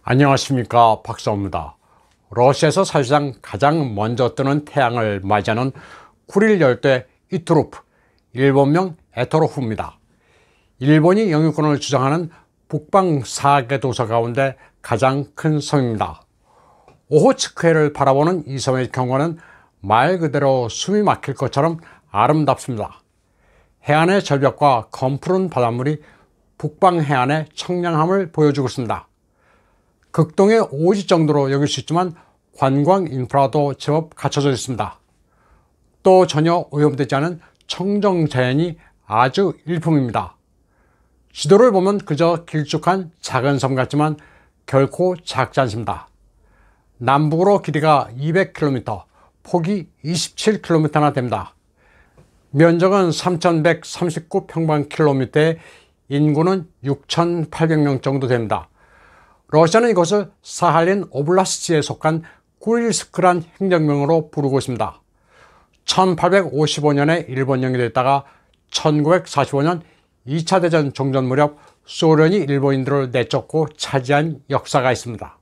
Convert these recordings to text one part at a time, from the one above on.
안녕하십니까, 박사입니다. 러시아에서 사실상 가장 먼저 뜨는 태양을 맞이하는 쿠릴 열대 이투루프, 일본명 에토로프입니다. 일본이 영유권을 주장하는 북방 4개 도서 가운데 가장 큰 섬입니다. 오호츠크해를 바라보는 이 섬의 경관은 말 그대로 숨이 막힐 것처럼 아름답습니다. 해안의 절벽과 검푸른 바닷물이 북방 해안의 청량함을 보여주고 있습니다. 극동의 오지 정도로 여길 수 있지만 관광 인프라도 제법 갖춰져 있습니다. 또 전혀 오염되지 않은 청정 자연이 아주 일품입니다. 지도를 보면 그저 길쭉한 작은 섬 같지만 결코 작지 않습니다. 남북으로 길이가 200km, 폭이 27km나 됩니다. 면적은 3,139평방킬로미터에 인구는 6,800명 정도 됩니다. 러시아는 이것을 사할린 오블라스트에 속한 쿠릴스크란 행정명으로 부르고 있습니다. 1855년에 일본 영유됐다가 1945년 2차 대전 종전 무렵 소련이 일본인들을 내쫓고 차지한 역사가 있습니다.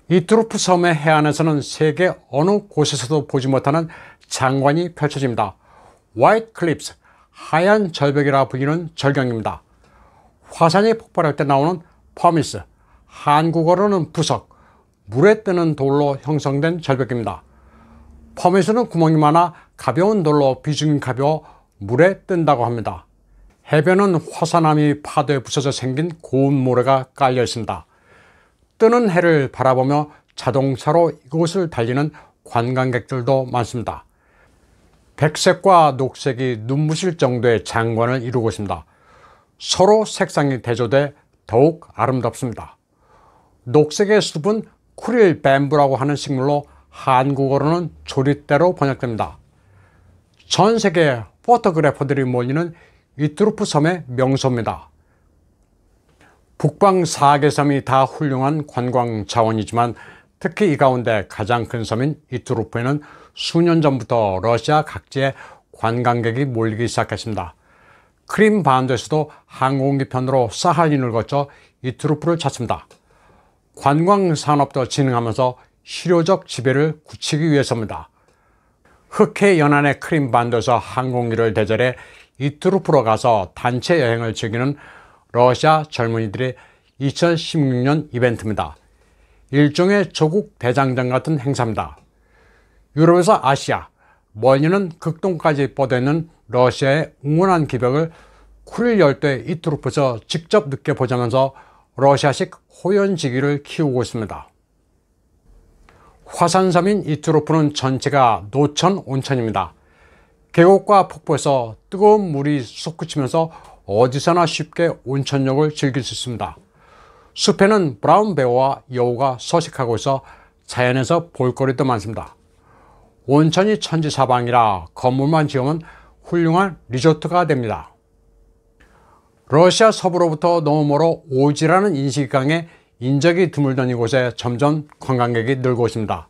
이투루프 섬의 해안에서는 세계 어느 곳에서도 보지 못하는 장관이 펼쳐집니다. 화이트 클립스, 하얀 절벽이라 불리는 절경입니다. 화산이 폭발할 때 나오는 퍼미스, 한국어로는 부석, 물에 뜨는 돌로 형성된 절벽입니다. 퍼미스는 구멍이 많아 가벼운 돌로 비중이 가벼워 물에 뜬다고 합니다. 해변은 화산암이 파도에 부서져 생긴 고운 모래가 깔려 있습니다. 뜨는 해를 바라보며 자동차로 이곳을 달리는 관광객들도 많습니다. 백색과 녹색이 눈부실 정도의 장관을 이루고 있습니다. 서로 색상이 대조돼 더욱 아름답습니다. 녹색의 숲은 쿠릴 뱀부라고 하는 식물로 한국어로는 조릿대로 번역됩니다. 전 세계 포토그래퍼들이 몰리는 이투루프 섬의 명소입니다. 북방 4개 섬이 다 훌륭한 관광 자원이지만 특히 이 가운데 가장 큰 섬인 이투루프에는 수년 전부터 러시아 각지에 관광객이 몰리기 시작했습니다. 크림 반도에서도 항공기 편으로 사할린을 거쳐 이투루프를 찾습니다. 관광 산업도 진흥하면서 실효적 지배를 굳히기 위해서입니다. 흑해 연안의 크림 반도에서 항공기를 대절해 이투루프로 가서 단체 여행을 즐기는 러시아 젊은이들의 2016년 이벤트입니다. 일종의 조국 대장정 같은 행사입니다. 유럽에서 아시아, 멀리는 극동까지 뻗어있는 러시아의 웅원한 기벽을 쿠릴 열대 이투루프에서 직접 느껴보자면서 러시아식 호연지기를 키우고 있습니다. 화산섬인 이투루프는 전체가 노천 온천입니다. 계곡과 폭포에서 뜨거운 물이 솟구치면서 어디서나 쉽게 온천욕을 즐길 수 있습니다. 숲에는 브라운 베어와 여우가 서식하고 있어 자연에서 볼거리도 많습니다. 온천이 천지사방이라 건물만 지으면 훌륭한 리조트가 됩니다. 러시아 서부로부터 너무 멀어 오지라는 인식이 강해 인적이 드물던 이곳에 점점 관광객이 늘고 있습니다.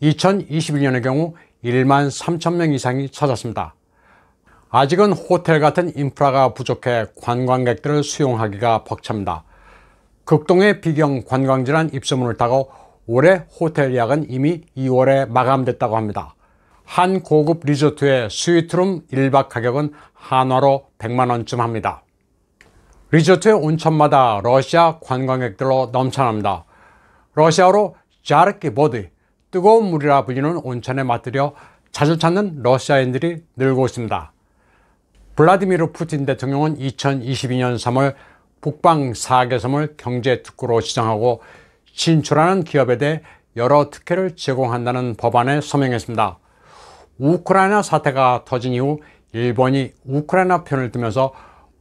2021년의 경우 1만 3천 명 이상이 찾았습니다. 아직은 호텔 같은 인프라가 부족해 관광객들을 수용하기가 벅찹니다. 극동의 비경 관광지란 입소문을 타고 올해 호텔 예약은 이미 2월에 마감됐다고 합니다. 한 고급 리조트의 스위트룸 1박 가격은 한화로 100만 원쯤 합니다. 리조트의 온천마다 러시아 관광객들로 넘쳐납니다. 러시아어로 자르키 보드, 뜨거운 물이라 불리는 온천에 맞들여 자주 찾는 러시아인들이 늘고 있습니다. 블라디미르 푸틴 대통령은 2022년 3월 북방 4개 섬을 경제특구로 지정하고 진출하는 기업에 대해 여러 특혜를 제공한다는 법안에 서명했습니다. 우크라이나 사태가 터진 이후 일본이 우크라이나 편을 들면서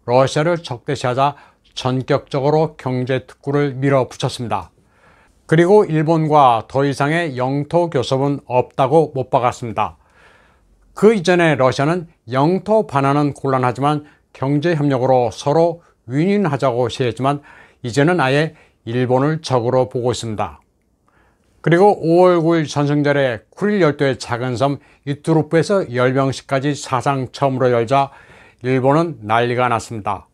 러시아를 적대시하자 전격적으로 경제특구를 밀어붙였습니다. 그리고 일본과 더 이상의 영토 교섭은 없다고 못 박았습니다. 그 이전에 러시아는 영토 반환은 곤란하지만 경제협력으로 서로 윈윈하자고 시했지만 이제는 아예 일본을 적으로 보고 있습니다. 그리고 5월 9일 전승절에 쿠릴 열도의 작은 섬 이투루프에서 열병식까지 사상 처음으로 열자 일본은 난리가 났습니다.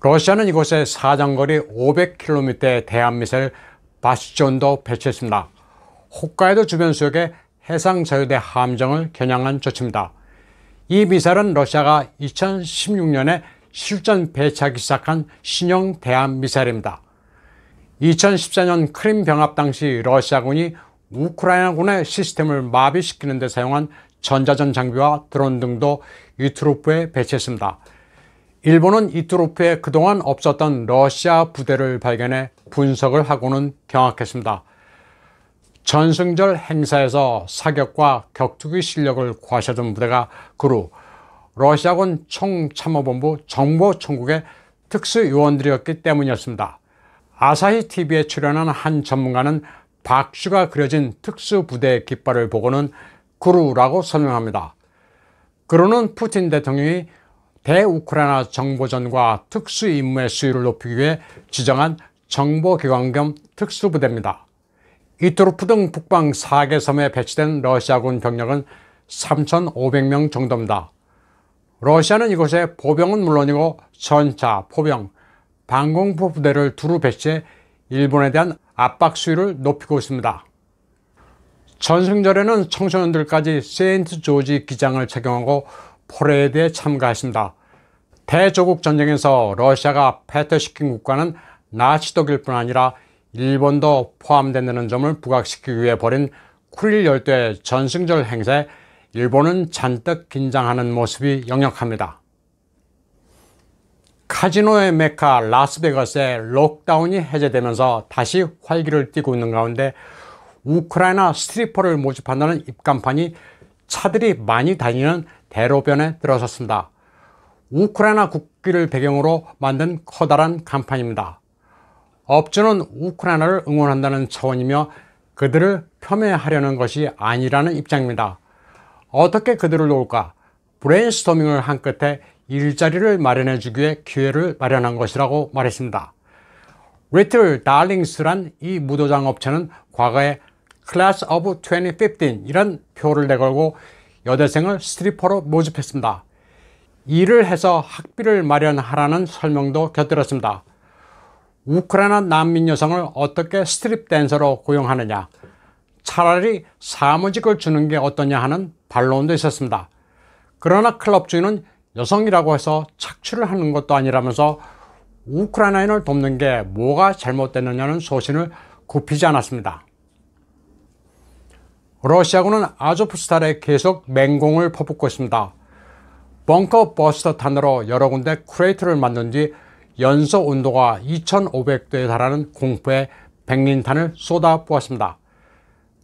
러시아는 이곳에 사정거리 500km의 대한미사일 바스티온도 배치했습니다. 홋카이도 주변 수역의 해상자유대 함정을 겨냥한 조치입니다. 이 미사일은 러시아가 2016년에 실전 배치하기 시작한 신형 대한미사일입니다. 2014년 크림 병합 당시 러시아군이 우크라이나군의 시스템을 마비시키는 데 사용한 전자전 장비와 드론 등도 이투로프에 배치했습니다. 일본은 이투로프에 그동안 없었던 러시아 부대를 발견해 분석을 하고는 경악했습니다. 전승절 행사에서 사격과 격투기 실력을 과시하던 부대가 그루 러시아군 총참모본부 정보총국의 특수요원들이었기 때문이었습니다. 아사히 TV에 출연한 한 전문가는 박쥐가 그려진 특수부대의 깃발을 보고는 그루라고 설명합니다. 그루는 푸틴 대통령이 대우크라이나 정보전과 특수임무의 수위를 높이기 위해 지정한 정보기관 겸 특수부대입니다. 이투로프 등 북방 4개 섬에 배치된 러시아군 병력은 3,500명 정도입니다. 러시아는 이곳에 보병은 물론이고 전차, 포병, 방공포 부대를 두루 배치해 일본에 대한 압박 수위를 높이고 있습니다. 전승절에는 청소년들까지 세인트 조지 기장을 착용하고 퍼레이드에 참가했습니다. 대조국 전쟁에서 러시아가 패퇴시킨 국가는 나치 독일 뿐 아니라 일본도 포함된다는 점을 부각시키기 위해 벌인 쿠릴 열도의 전승절 행사에 일본은 잔뜩 긴장하는 모습이 역력합니다. 카지노의 메카 라스베가스의 록다운이 해제되면서 다시 활기를 띠고 있는 가운데 우크라이나 스트리퍼를 모집한다는 입간판이 차들이 많이 다니는 대로변에 들어섰습니다. 우크라이나 국기를 배경으로 만든 커다란 간판입니다. 업주는 우크라이나를 응원한다는 차원이며 그들을 폄훼하려는 것이 아니라는 입장입니다. 어떻게 그들을 놓을까? 브레인스토밍을 한 끝에 일자리를 마련해 주기 위해 기회를 마련한 것이라고 말했습니다. 리틀 달링스란 이 무도장 업체는 과거에 Class of 2015 이란 표를 내걸고 여대생을 스트리퍼로 모집했습니다. 일을 해서 학비를 마련하라는 설명도 곁들였습니다. 우크라이나 난민 여성을 어떻게 스트립 댄서로 고용하느냐, 차라리 사무직을 주는 게 어떠냐 하는 반론도 있었습니다. 그러나 클럽 주인은 여성이라고 해서 착취를 하는 것도 아니라면서 우크라이나인을 돕는 게 뭐가 잘못됐느냐는 소신을 굽히지 않았습니다. 러시아군은 아조프스탈에 계속 맹공을 퍼붓고 있습니다. 벙커 버스터 탄으로 여러 군데 크레이터를 만든 뒤 연소 온도가 2,500도에 달하는 공포의 백린탄을 쏟아부었습니다.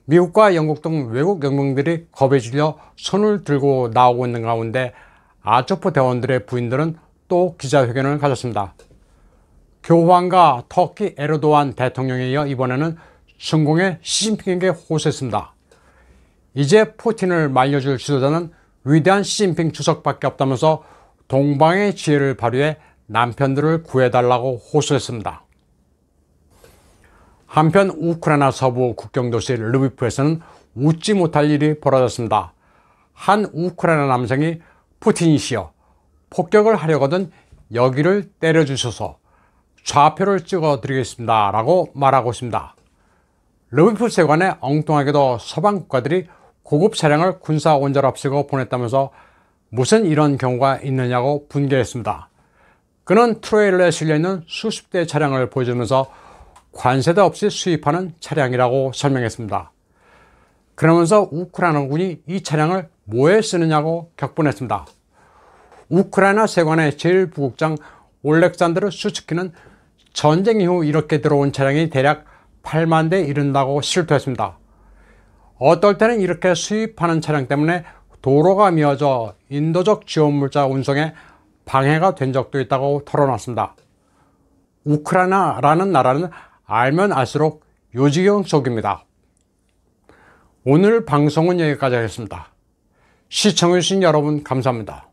미국과 영국 등 외국 영웅들이 겁에 질려 손을 들고 나오고 있는 가운데 아조프 대원들의 부인들은 또 기자회견을 가졌습니다. 교황과 터키 에르도안 대통령에 이어 이번에는 중공의 시진핑에게 호소했습니다. 이제 푸틴을 말려줄 지도자는 위대한 시진핑 주석밖에 없다면서 동방의 지혜를 발휘해 남편들을 구해달라고 호소했습니다. 한편 우크라이나 서부 국경도시 르비프에서는 웃지 못할 일이 벌어졌습니다. 한 우크라이나 남성이 푸틴이시여, 폭격을 하려거든 여기를 때려주셔서 좌표를 찍어드리겠습니다 라고 말하고 있습니다. 르비프 세관에 엉뚱하게도 서방 국가들이 고급 차량을 군사 온전합시고 보냈다면서 무슨 이런 경우가 있느냐고 분개했습니다. 그는 트레일러에 실려있는 수십 대의 차량을 보여주면서 관세도 없이 수입하는 차량이라고 설명했습니다. 그러면서 우크라이나군이 이 차량을 뭐에 쓰느냐고 격분했습니다. 우크라이나 세관의 제1부국장 올렉산드르 수츠키는 전쟁 이후 이렇게 들어온 차량이 대략 8만 대 이른다고 실토했습니다. 어떨 때는 이렇게 수입하는 차량 때문에 도로가 미어져 인도적 지원물자 운송에 방해가 된 적도 있다고 털어놨습니다. 우크라이나라는 나라는 알면 알수록 요지경 속입니다. 오늘 방송은 여기까지 하겠습니다. 시청해주신 여러분 감사합니다.